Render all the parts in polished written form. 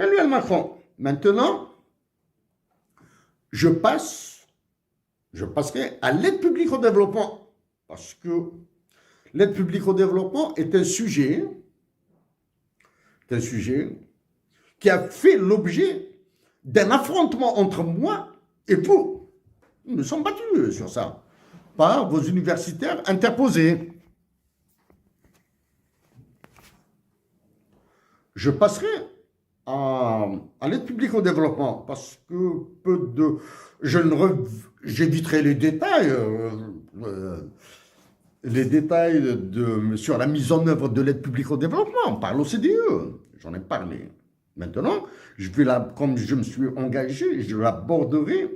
Emmanuel Macron, maintenant, je passerai à l'aide publique au développement. Parce que l'aide publique au développement est un sujet qui a fait l'objet d'un affrontement entre moi et vous. Nous nous sommes battus sur ça, par vos universitaires interposés. Je passerai à l'aide publique au développement parce que j'éviterai les détails sur la mise en œuvre de l'aide publique au développement. On parle au CDE, j'en ai parlé. Maintenant, comme je me suis engagé, je l'aborderai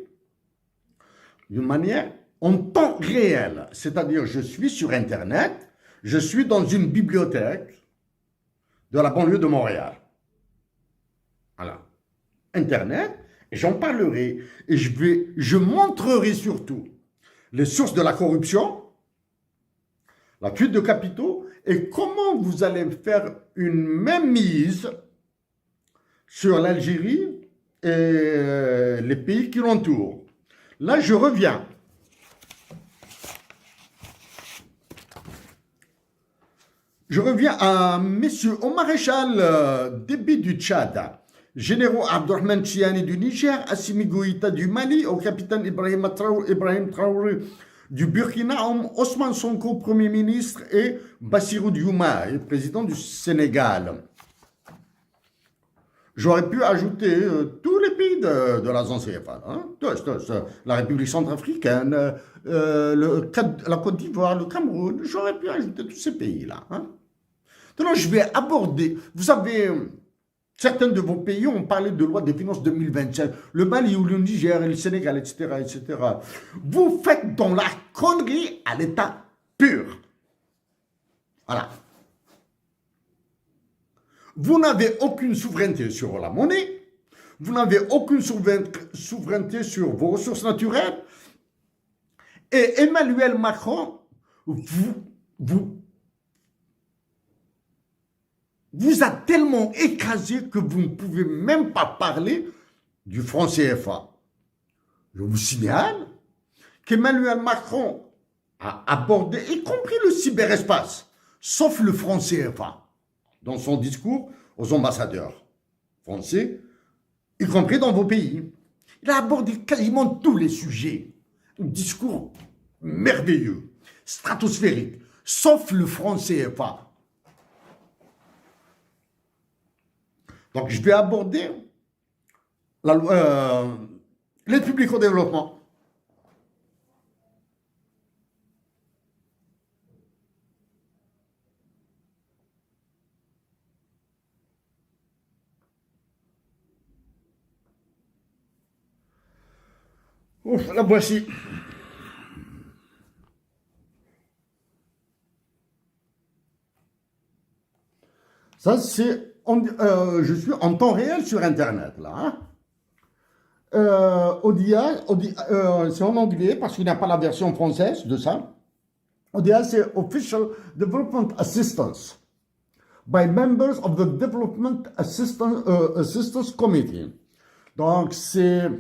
d'une manière en temps réel. C'est-à-dire, je suis sur Internet, je suis dans une bibliothèque de la banlieue de Montréal. Voilà. Internet, et j'en parlerai. Et je montrerai surtout les sources de la corruption, la fuite de capitaux, et comment vous allez faire une même mise sur l'Algérie et les pays qui l'entourent. Là, je reviens. Je reviens à messieurs, au maréchal Déby du Tchad, généraux Abdourahmane Chiani du Niger, Assimi Goïta du Mali, au capitaine Ibrahim Traoré du Burkina, Ousmane Sonko, Premier ministre, et Bassirou Diomaye, président du Sénégal. J'aurais pu ajouter tous les pays de la zone CFA, hein, la République centrafricaine, la Côte d'Ivoire, le Cameroun, j'aurais pu ajouter tous ces pays-là. Hein. Donc je vais aborder, vous savez, certains de vos pays ont parlé de loi des finances 2025, le Mali ou le Niger, le Sénégal, etc., etc. Vous faites dans la connerie à l'état pur. Voilà. Vous n'avez aucune souveraineté sur la monnaie, vous n'avez aucune souveraineté sur vos ressources naturelles, et Emmanuel Macron vous a tellement écrasé que vous ne pouvez même pas parler du franc CFA. Je vous signale qu'Emmanuel Macron a abordé, y compris le cyberespace, sauf le franc CFA, dans son discours aux ambassadeurs français, y compris dans vos pays. Il a abordé quasiment tous les sujets. Un discours merveilleux, stratosphérique, sauf le franc CFA. Donc, je vais aborder l'aide publique au développement. Ouf, la voici. Ça, c'est... je suis en temps réel sur Internet, là. Hein. C'est en anglais, parce qu'il n'y a pas la version française de ça. ODA, c'est Official Development Assistance by members of the Development Assistance Committee. Donc, c'est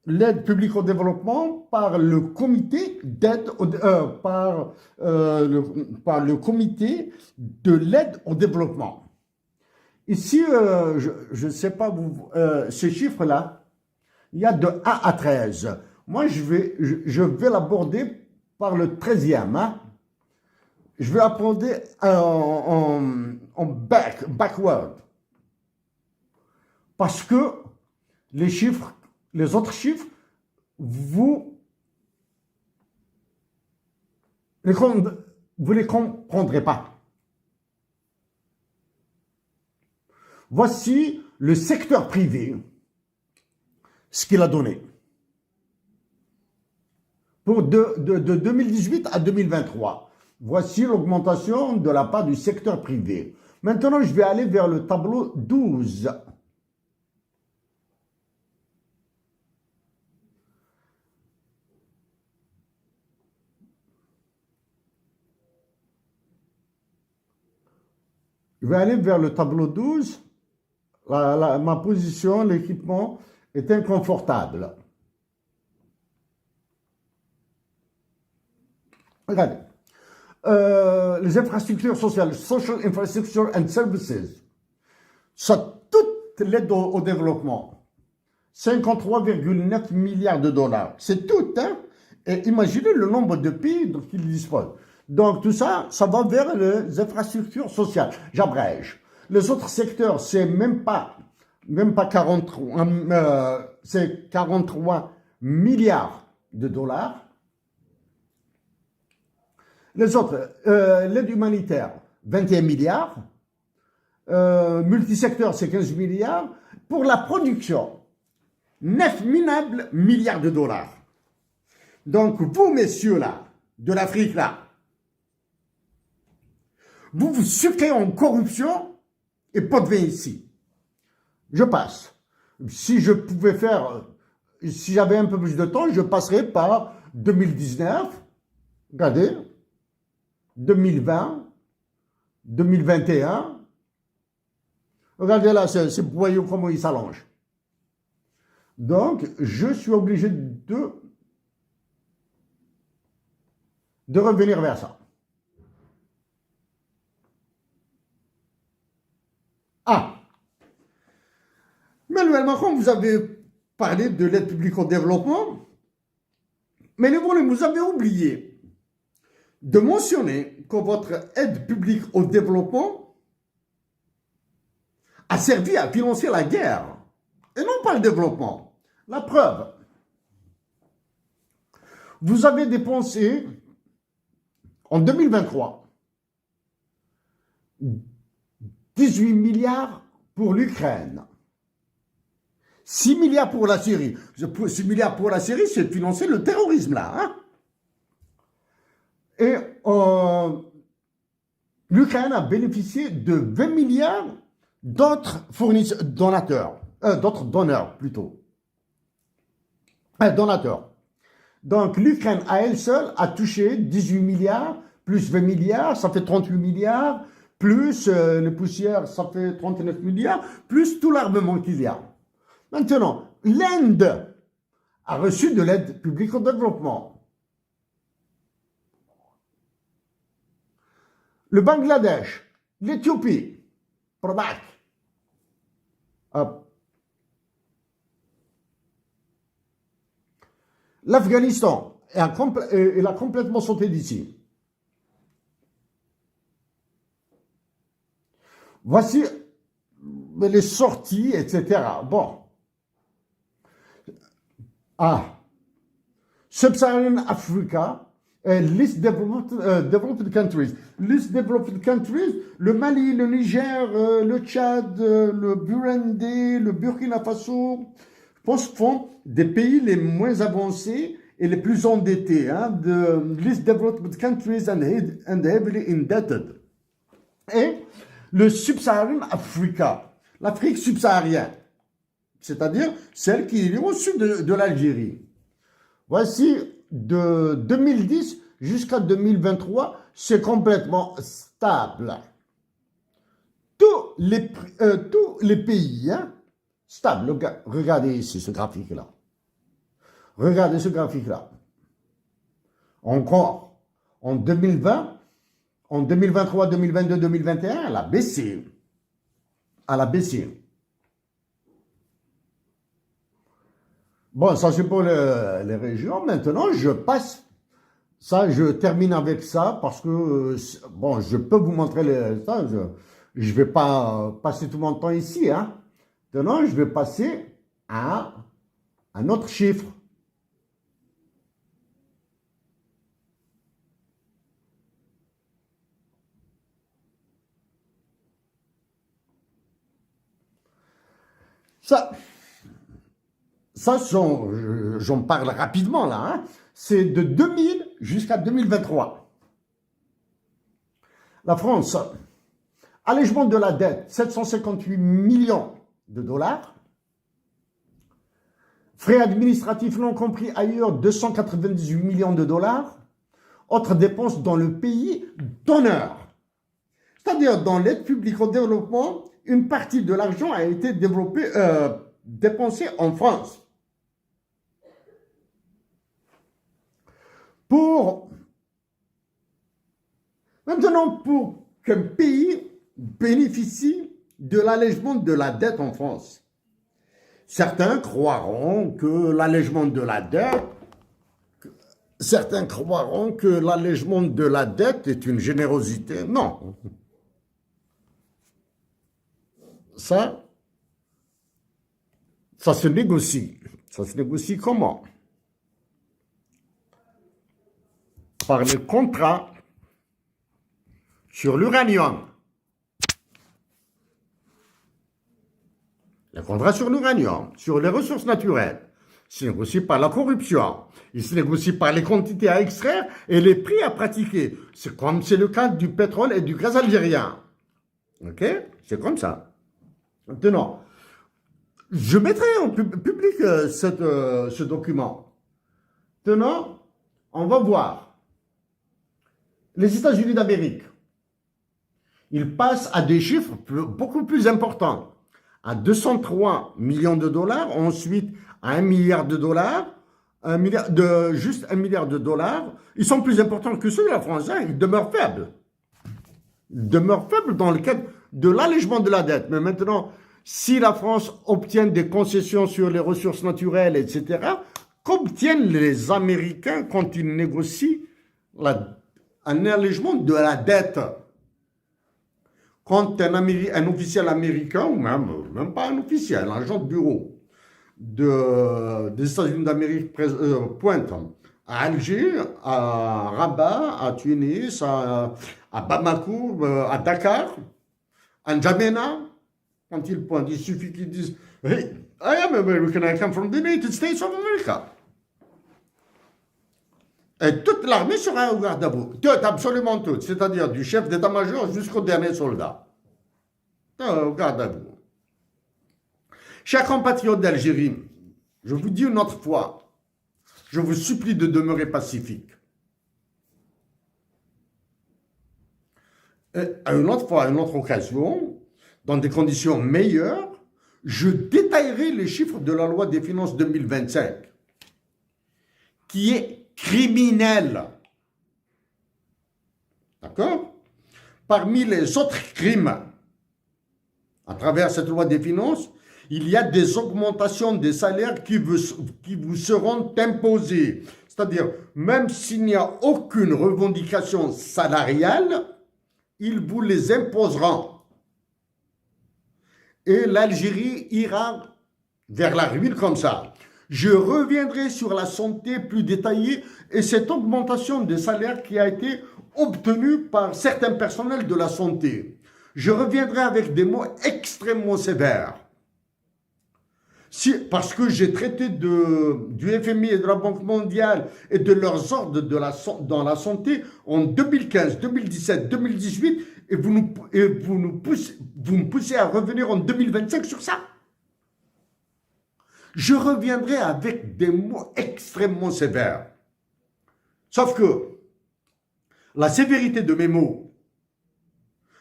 l'aide publique au développement par le comité d'aide par le comité de l'aide au développement. Ici, je ne sais pas, ce chiffre-là, il y a de 1 à 13. Moi, je vais l'aborder par le 13e. Hein. Je vais aborder en backward. Parce que les autres chiffres, vous les comprendrez pas. Voici le secteur privé, ce qu'il a donné. Pour de 2018 à 2023, voici l'augmentation de la part du secteur privé. Maintenant, je vais aller vers le tableau 12. Je vais aller vers le tableau 12. ma position, l'équipement est inconfortable. Regardez. Les infrastructures sociales, social infrastructure and services, ça toute l'aide au développement. 53,9 milliards de dollars. C'est tout, hein? Et imaginez le nombre de pays dont ils disposent. Donc tout ça, ça va vers les infrastructures sociales. J'abrège. Les autres secteurs, c'est même pas 43, c'est 43 milliards de dollars. Les autres, l'aide humanitaire, 21 milliards. Multisecteur, c'est 15 milliards. Pour la production, 9 minables milliards de dollars. Donc, vous, messieurs, là, de l'Afrique, là, vous vous sucrez en corruption et pas de vin ici. Je passe. Si je pouvais faire, si j'avais un peu plus de temps, je passerais par 2019, regardez, 2020, 2021. Regardez là, ces boyaux, comment ils s'allongent. Donc, je suis obligé de revenir vers ça. Ah, Emmanuel Macron, vous avez parlé de l'aide publique au développement, mais vous avez oublié de mentionner que votre aide publique au développement a servi à financer la guerre, et non pas le développement. La preuve, vous avez dépensé en 2023 18 milliards pour l'Ukraine, 6 milliards pour la Syrie. 6 milliards pour la Syrie, c'est de financer le terrorisme là. Hein? Et l'Ukraine a bénéficié de 20 milliards d'autres donateurs, d'autres donneurs plutôt. Donateurs. Donc l'Ukraine à elle seule a touché 18 milliards, plus 20 milliards, ça fait 38 milliards, plus les poussières, ça fait 39 milliards, plus tout l'armement qu'il y a. Maintenant, l'Inde a reçu de l'aide publique au développement. Le Bangladesh, l'Éthiopie, Product. L'Afghanistan, il a complètement sauté d'ici. Voici les sorties, etc. Bon. Sub-Saharan Africa, Least Developed Countries. Least Developed Countries, le Mali, le Niger, le Tchad, le Burundi, le Burkina Faso, je pense font des pays les moins avancés et les plus endettés, hein, de Least Developed Countries and heavily indebted. Et le Sub-Saharan Africa, l'Afrique subsaharienne, c'est-à-dire celle qui est au sud de l'Algérie. Voici de 2010 jusqu'à 2023, c'est complètement stable. Tous les pays, hein, stables. Regardez ici ce graphique-là. Regardez ce graphique-là. Encore, en 2020, en 2023, 2022, 2021, elle a baissé. Elle a baissé. Bon, ça c'est pour les régions. Maintenant, je passe. Ça, je termine avec ça parce que, bon, je peux vous montrer ça. Je ne vais pas passer tout mon temps ici. Hein. Maintenant, je vais passer à un autre chiffre. Ça j'en parle rapidement là, hein. C'est de 2000 jusqu'à 2023. La France, allègement de la dette, 758 millions de dollars. Frais administratifs non compris ailleurs, 298 millions de dollars. Autres dépenses dans le pays donneur. C'est-à-dire dans l'aide publique au développement, une partie de l'argent a été dépensée en France. Maintenant, pour qu'un pays bénéficie de l'allègement de la dette en France, certains croiront que l'allègement de la dette est une générosité. Non. Ça se négocie. Ça se négocie comment? Par les contrats sur l'uranium. Les contrats sur l'uranium, sur les ressources naturelles. Il se négocie par la corruption. Il se négocie par les quantités à extraire et les prix à pratiquer. C'est comme c'est le cas du pétrole et du gaz algérien. Ok? C'est comme ça. Maintenant, je mettrai en public ce document. Maintenant, on va voir. Les États-Unis d'Amérique, ils passent à des chiffres beaucoup plus importants. À 203 millions de dollars, ensuite à 1 milliard de dollars, juste 1 milliard de dollars. Ils sont plus importants que ceux de la France, hein, ils demeurent faibles. Ils demeurent faibles dans le cadre de l'allègement de la dette. Mais maintenant, si la France obtient des concessions sur les ressources naturelles, etc., qu'obtiennent les Américains quand ils négocient un allègement de la dette? Quand un officiel américain, ou même pas un officiel, un agent de bureau des États-Unis d'Amérique pointe à Alger, à Rabat, à Tunis, à Bamako, à Dakar, à N'Djamena, quand ils pointent, il suffit qu'ils disent « Hey, I am American, I come from the United States of America ». Et toute l'armée sera au garde à vous. Toute, absolument toute. C'est-à-dire du chef d'état-major jusqu'au dernier soldat. Au garde à vous. Chers compatriotes d'Algérie, je vous dis une autre fois, je vous supplie de demeurer pacifique. Et à une autre fois, à une autre occasion, dans des conditions meilleures, je détaillerai les chiffres de la loi des finances 2025, qui est criminel. D'accord? Parmi les autres crimes, à travers cette loi des finances, il y a des augmentations des salaires qui vous seront imposées. C'est-à-dire, même s'il n'y a aucune revendication salariale, ils vous les imposeront. Et l'Algérie ira vers la ruine comme ça. Je reviendrai sur la santé plus détaillée et cette augmentation des salaires qui a été obtenue par certains personnels de la santé. Je reviendrai avec des mots extrêmement sévères. Parce que j'ai traité du FMI et de la Banque mondiale et de leurs ordres dans la santé en 2015, 2017, 2018 et vous me poussez à revenir en 2025 sur ça. Je reviendrai avec des mots extrêmement sévères. Sauf que la sévérité de mes mots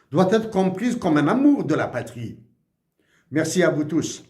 doit être comprise comme un amour de la patrie. Merci à vous tous.